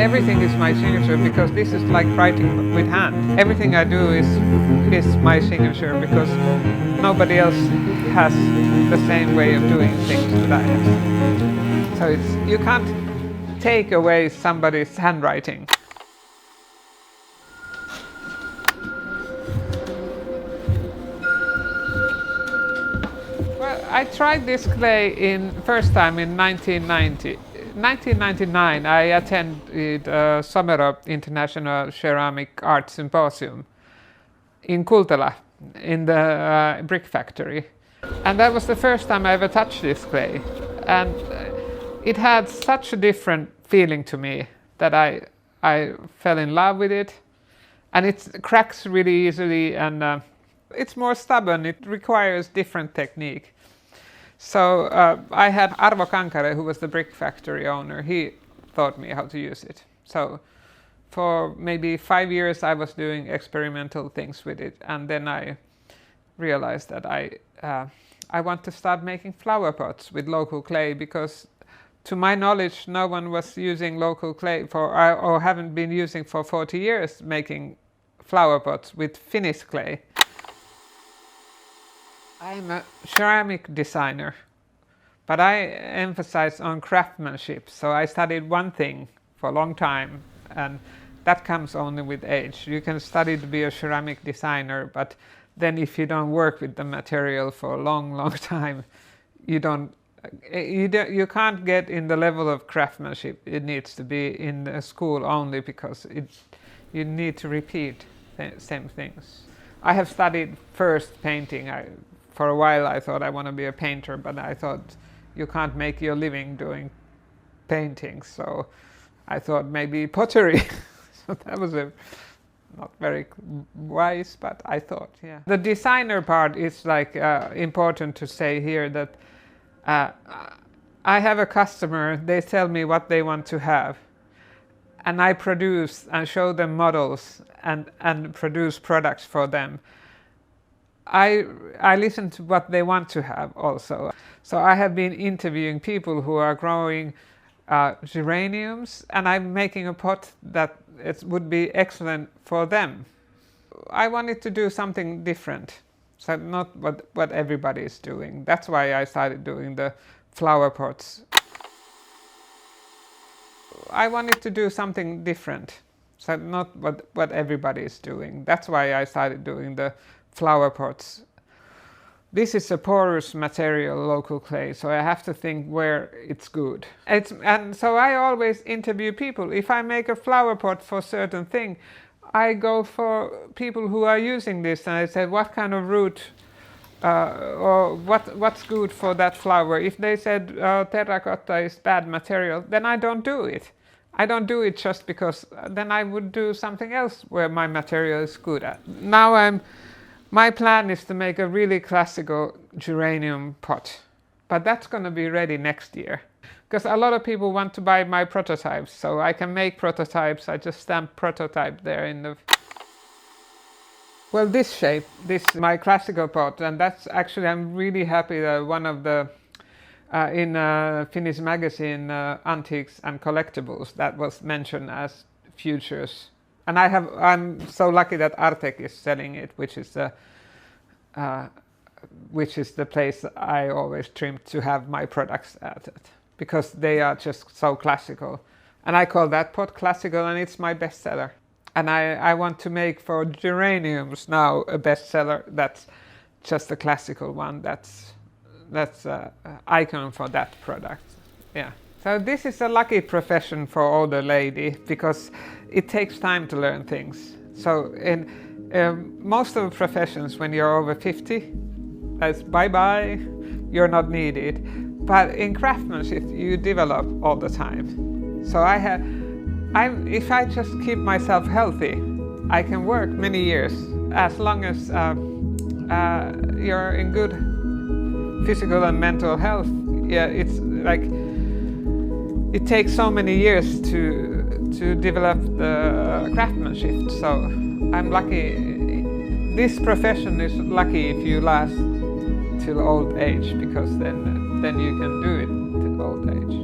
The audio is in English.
Everything is my signature because this is like writing with hand. Everything I do is my signature because nobody else has the same way of doing things that I have. So you can't take away somebody's handwriting. Well, I tried this clay first time in 1990. 1999, I attended Somero International Ceramic Art Symposium in Kultela, in the brick factory. And that was the first time I ever touched this clay. And it had such a different feeling to me that I fell in love with it. And it cracks really easily and it's more stubborn, it requires different technique. So I had Arvo Kankare, who was the brick factory owner, he taught me how to use it. So for maybe 5 years I was doing experimental things with it, and then I realized that I want to start making flower pots with local clay, because to my knowledge no one was using local clay or haven't been using for 40 years making flower pots with Finnish clay. I'm a ceramic designer, but I emphasize on craftsmanship. So I studied one thing for a long time, and that comes only with age. You can study to be a ceramic designer, but then if you don't work with the material for a long time, you can't get in the level of craftsmanship. It needs to be in the school only, because you need to repeat the same things. I have studied first painting. For a while I thought I want to be a painter, but I thought you can't make your living doing paintings, so I thought maybe pottery. So that was not very wise, but I thought, yeah. The designer part is like important to say here, that I have a customer, they tell me what they want to have, and I produce and show them models and produce products for them. I listen to what they want to have also. So I have been interviewing people who are growing geraniums, and I'm making a pot that it would be excellent for them. I wanted to do something different, so not what everybody is doing. That's why I started doing the flower pots. I wanted to do something different, so not what everybody is doing. That's why I started doing the flower pots. This is a porous material, local clay, so I have to think where it's good. And so I always interview people. If I make a flower pot for a certain thing, I go for people who are using this, and I say what kind of root or what's good for that flower. If they said terracotta is bad material, then I don't do it. I don't do it just because then I would do something else where my material is good at. Now my plan is to make a really classical geranium pot, but that's going to be ready next year. Because a lot of people want to buy my prototypes, so I can make prototypes. I just stamp prototype there in the... Well, this shape, this is my classical pot, and that's actually, I'm really happy that one of the, in Finnish magazine Antiques and Collectibles, that was mentioned as futures. And I'm so lucky that Artek is selling it, which is the place I always dreamed to have my products at, because they are just so classical. And I call that pot classical, and it's my bestseller. And I want to make for geraniums now a bestseller that's just a classical one. That's an icon for that product. Yeah. So this is a lucky profession for older lady, because it takes time to learn things. So in most of the professions, when you're over 50, that's bye-bye, you're not needed. But in craftsmanship, you develop all the time. So if I just keep myself healthy, I can work many years, as long as you're in good physical and mental health. Yeah, it's like it takes so many years to develop the craftsmanship. So I'm lucky. This profession is lucky if you last till old age, because then you can do it till old age.